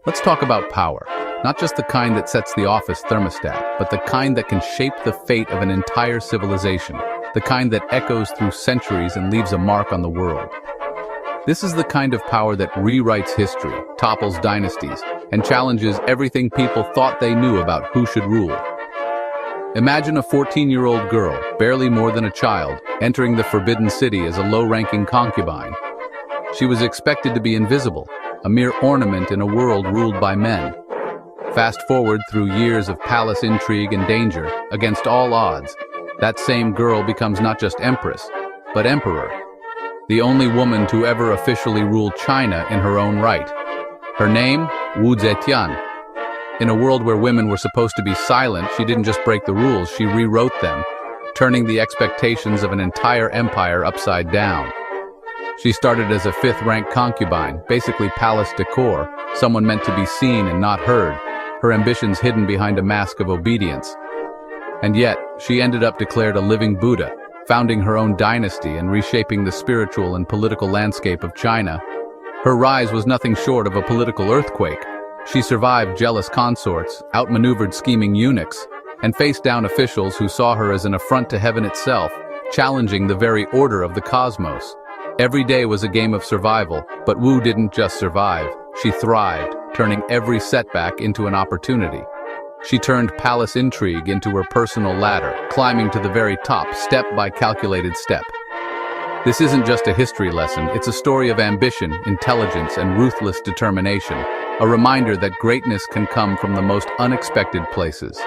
Let's talk about power. Not just the kind that sets the office thermostat, but the kind that can shape the fate of an entire civilization. The kind that echoes through centuries and leaves a mark on the world. This is the kind of power that rewrites history, topples dynasties, and challenges everything people thought they knew about who should rule. Imagine a 14-year-old girl, barely more than a child, entering the Forbidden City as a low-ranking concubine. She was expected to be invisible, a mere ornament in a world ruled by men. Fast forward through years of palace intrigue and danger, against all odds, that same girl becomes not just empress, but emperor. The only woman to ever officially rule China in her own right. Her name, Wu Zetian. In a world where women were supposed to be silent, she didn't just break the rules, she rewrote them, turning the expectations of an entire empire upside down. She started as a fifth-rank concubine, basically palace decor, someone meant to be seen and not heard, her ambitions hidden behind a mask of obedience. And yet, she ended up declared a living Buddha, founding her own dynasty and reshaping the spiritual and political landscape of China. Her rise was nothing short of a political earthquake. She survived jealous consorts, outmaneuvered scheming eunuchs, and faced down officials who saw her as an affront to heaven itself, challenging the very order of the cosmos. Every day was a game of survival, but Wu didn't just survive, she thrived, turning every setback into an opportunity. She turned palace intrigue into her personal ladder, climbing to the very top, step by calculated step. This isn't just a history lesson, it's a story of ambition, intelligence, and ruthless determination, a reminder that greatness can come from the most unexpected places.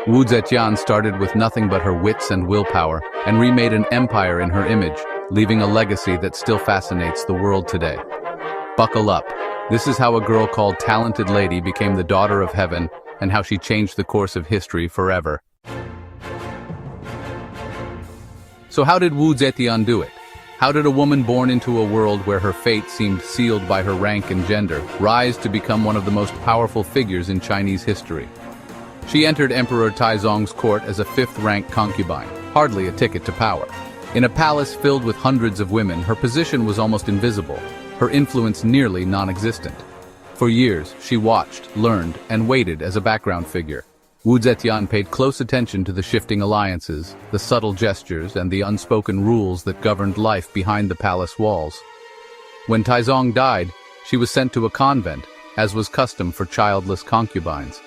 Wu Zetian started with nothing but her wits and willpower, and remade an empire in her image, leaving a legacy that still fascinates the world today. Buckle up. This is how a girl called Talented Lady became the daughter of heaven, and how she changed the course of history forever. So how did Wu Zetian do it? How did a woman born into a world where her fate seemed sealed by her rank and gender rise to become one of the most powerful figures in Chinese history? She entered Emperor Taizong's court as a fifth-rank concubine, hardly a ticket to power. In a palace filled with hundreds of women, her position was almost invisible, her influence nearly non-existent. For years, she watched, learned, and waited as a background figure. Wu Zetian paid close attention to the shifting alliances, the subtle gestures, and the unspoken rules that governed life behind the palace walls. When Taizong died, she was sent to a convent, as was custom for childless concubines.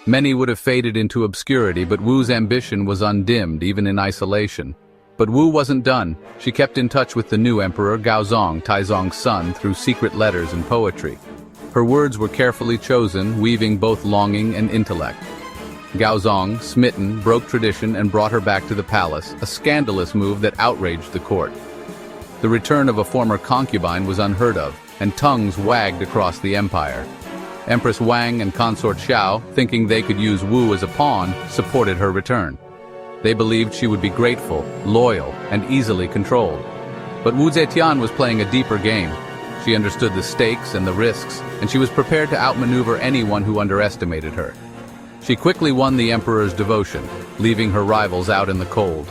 Many would have faded into obscurity, but Wu's ambition was undimmed even in isolation. But Wu wasn't done. She kept in touch with the new emperor, Gaozong, Taizong's son, through secret letters and poetry. Her words were carefully chosen, weaving both longing and intellect. Gaozong, smitten, broke tradition and brought her back to the palace, a scandalous move that outraged the court. The return of a former concubine was unheard of, and tongues wagged across the empire. Empress Wang and consort Xiao, thinking they could use Wu as a pawn, supported her return. They believed she would be grateful, loyal, and easily controlled. But Wu Zetian was playing a deeper game. She understood the stakes and the risks, and she was prepared to outmaneuver anyone who underestimated her. She quickly won the emperor's devotion, leaving her rivals out in the cold.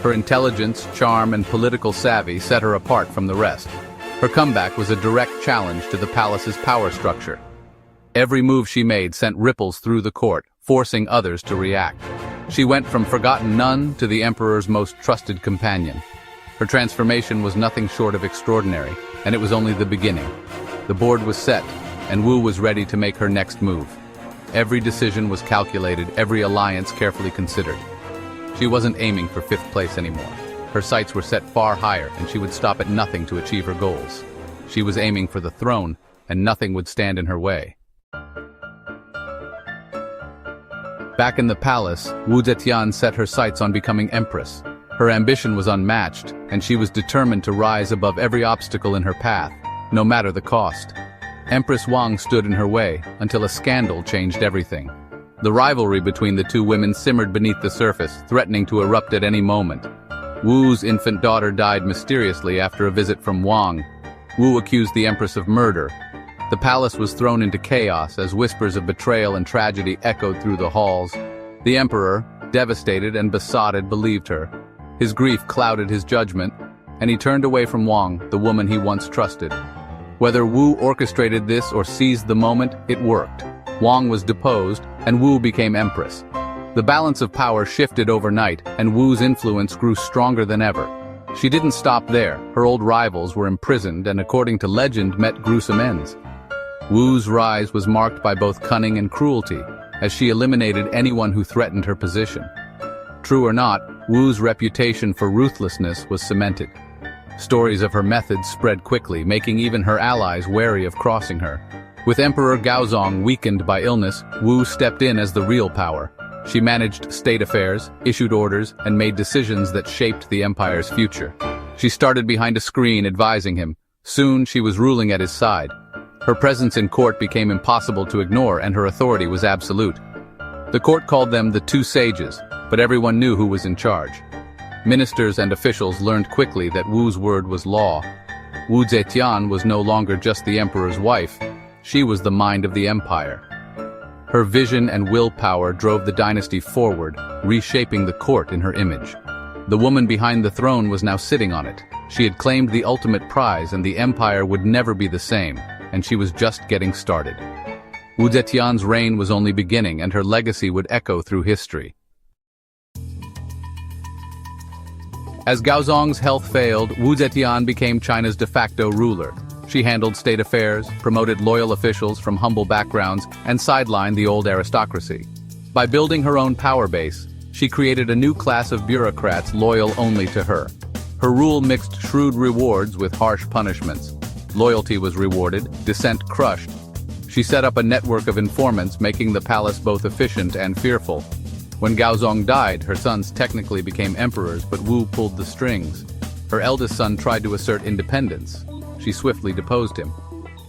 Her intelligence, charm, and political savvy set her apart from the rest. Her comeback was a direct challenge to the palace's power structure. Every move she made sent ripples through the court, forcing others to react. She went from forgotten nun to the emperor's most trusted companion. Her transformation was nothing short of extraordinary, and it was only the beginning. The board was set, and Wu was ready to make her next move. Every decision was calculated, every alliance carefully considered. She wasn't aiming for fifth place anymore. Her sights were set far higher, and she would stop at nothing to achieve her goals. She was aiming for the throne, and nothing would stand in her way. Back in the palace, Wu Zetian set her sights on becoming empress. Her ambition was unmatched, and she was determined to rise above every obstacle in her path, no matter the cost. Empress Wang stood in her way, until a scandal changed everything. The rivalry between the two women simmered beneath the surface, threatening to erupt at any moment. Wu's infant daughter died mysteriously after a visit from Wang. Wu accused the empress of murder. The palace was thrown into chaos as whispers of betrayal and tragedy echoed through the halls. The emperor, devastated and besotted, believed her. His grief clouded his judgment, and he turned away from Wang, the woman he once trusted. Whether Wu orchestrated this or seized the moment, it worked. Wang was deposed, and Wu became empress. The balance of power shifted overnight, and Wu's influence grew stronger than ever. She didn't stop there. Her old rivals were imprisoned and, according to legend, met gruesome ends. Wu's rise was marked by both cunning and cruelty, as she eliminated anyone who threatened her position. True or not, Wu's reputation for ruthlessness was cemented. Stories of her methods spread quickly, making even her allies wary of crossing her. With Emperor Gaozong weakened by illness, Wu stepped in as the real power. She managed state affairs, issued orders, and made decisions that shaped the empire's future. She started behind a screen advising him. Soon she was ruling at his side. Her presence in court became impossible to ignore, and her authority was absolute. The court called them the Two Sages, but everyone knew who was in charge. Ministers and officials learned quickly that Wu's word was law. Wu Zetian was no longer just the emperor's wife. She was the mind of the empire. Her vision and willpower drove the dynasty forward, reshaping the court in her image. The woman behind the throne was now sitting on it. She had claimed the ultimate prize, and the empire would never be the same, and she was just getting started. Wu Zetian's reign was only beginning, and her legacy would echo through history. As Gaozong's health failed, Wu Zetian became China's de facto ruler. She handled state affairs, promoted loyal officials from humble backgrounds, and sidelined the old aristocracy. By building her own power base, she created a new class of bureaucrats loyal only to her. Her rule mixed shrewd rewards with harsh punishments. Loyalty was rewarded, dissent crushed. She set up a network of informants, making the palace both efficient and fearful. When Gaozong died, her sons technically became emperors, but Wu pulled the strings. Her eldest son tried to assert independence. She swiftly deposed him.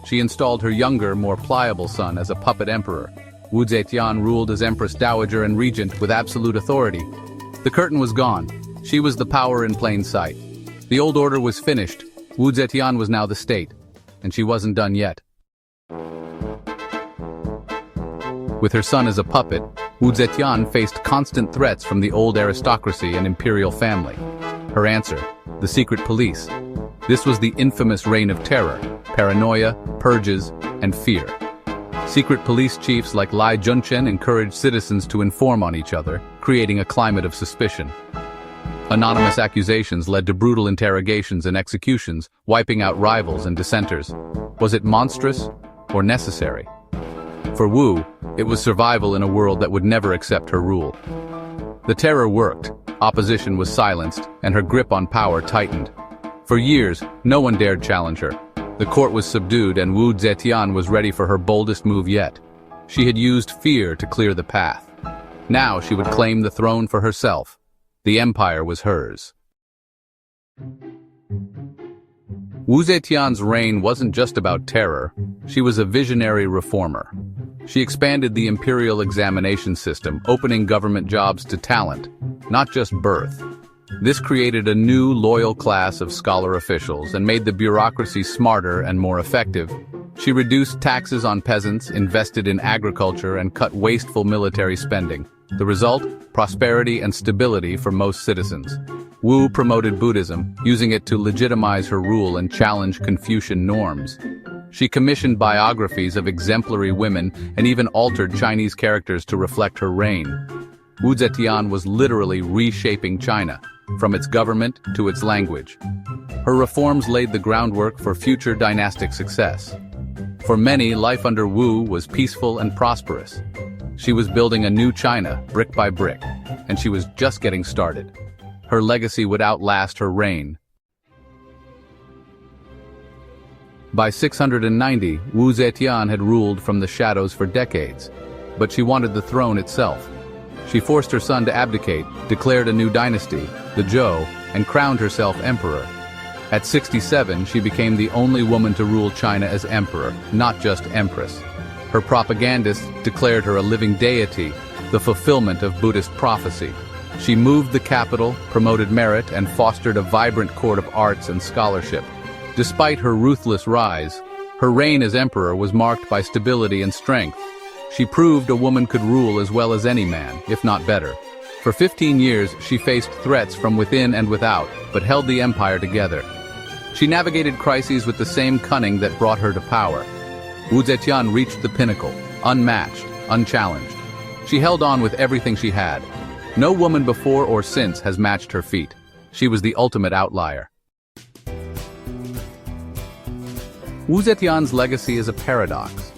She installed her younger, more pliable son as a puppet emperor. Wu Zetian ruled as Empress Dowager and Regent with absolute authority. The curtain was gone. She was the power in plain sight. The old order was finished. Wu Zetian was now the state, and she wasn't done yet. With her son as a puppet, Wu Zetian faced constant threats from the old aristocracy and imperial family. Her answer: the secret police. This was the infamous reign of terror, paranoia, purges, and fear. Secret police chiefs like Lai Junchen encouraged citizens to inform on each other, creating a climate of suspicion. Anonymous accusations led to brutal interrogations and executions, wiping out rivals and dissenters. Was it monstrous or necessary? For Wu, it was survival in a world that would never accept her rule. The terror worked, opposition was silenced, and her grip on power tightened. For years, no one dared challenge her. The court was subdued, and Wu Zetian was ready for her boldest move yet. She had used fear to clear the path. Now she would claim the throne for herself. The empire was hers. Wu Zetian's reign wasn't just about terror. She was a visionary reformer. She expanded the imperial examination system, opening government jobs to talent, not just birth. This created a new, loyal class of scholar officials and made the bureaucracy smarter and more effective. She reduced taxes on peasants, invested in agriculture, and cut wasteful military spending. The result? Prosperity and stability for most citizens. Wu promoted Buddhism, using it to legitimize her rule and challenge Confucian norms. She commissioned biographies of exemplary women and even altered Chinese characters to reflect her reign. Wu Zetian was literally reshaping China, from its government to its language. Her reforms laid the groundwork for future dynastic success. For many, life under Wu was peaceful and prosperous. She was building a new China, brick by brick, and she was just getting started. Her legacy would outlast her reign. By 690, Wu Zetian had ruled from the shadows for decades, but she wanted the throne itself. She forced her son to abdicate, declared a new dynasty, the Zhou, and crowned herself emperor. At 67, she became the only woman to rule China as emperor, not just empress. Her propagandists declared her a living deity, the fulfillment of Buddhist prophecy. She moved the capital, promoted merit, and fostered a vibrant court of arts and scholarship. Despite her ruthless rise, her reign as emperor was marked by stability and strength. She proved a woman could rule as well as any man, if not better. For 15 years, she faced threats from within and without, but held the empire together. She navigated crises with the same cunning that brought her to power. Wu Zetian reached the pinnacle, unmatched, unchallenged. She held on with everything she had. No woman before or since has matched her feat. She was the ultimate outlier. Wu Zetian's legacy is a paradox.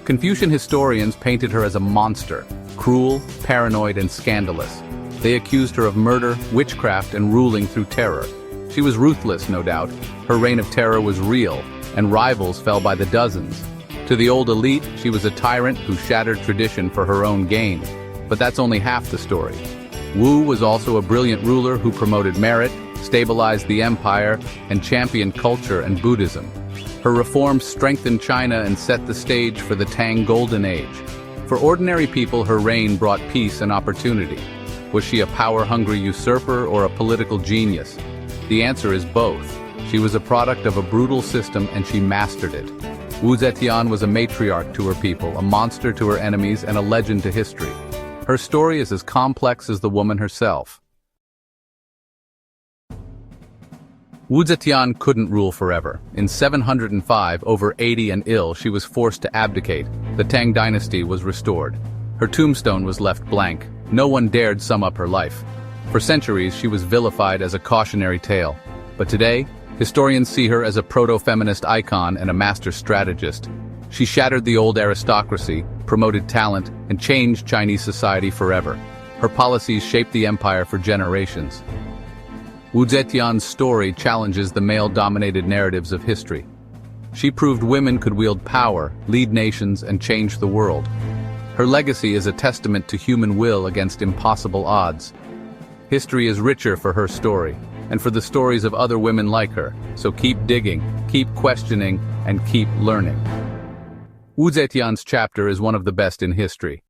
Confucian historians painted her as a monster, cruel, paranoid, and scandalous. They accused her of murder, witchcraft, and ruling through terror. She was ruthless, no doubt. Her reign of terror was real, and rivals fell by the dozens. To the old elite, she was a tyrant who shattered tradition for her own gain. But that's only half the story. Wu was also a brilliant ruler who promoted merit, stabilized the empire, and championed culture and Buddhism. Her reforms strengthened China and set the stage for the Tang Golden Age. For ordinary people, her reign brought peace and opportunity. Was she a power-hungry usurper or a political genius? The answer is both. She was a product of a brutal system and she mastered it. Wu Zetian was a matriarch to her people, a monster to her enemies, and a legend to history. Her story is as complex as the woman herself. Wu Zetian couldn't rule forever. In 705, over 80 and ill, she was forced to abdicate. The Tang Dynasty was restored. Her tombstone was left blank. No one dared sum up her life. For centuries, she was vilified as a cautionary tale. But today, historians see her as a proto-feminist icon and a master strategist. She shattered the old aristocracy, promoted talent, and changed Chinese society forever. Her policies shaped the empire for generations. Wu Zetian's story challenges the male-dominated narratives of history. She proved women could wield power, lead nations, and change the world. Her legacy is a testament to human will against impossible odds. History is richer for her story, and for the stories of other women like her, so keep digging, keep questioning, and keep learning. Wu Zetian's chapter is one of the best in history.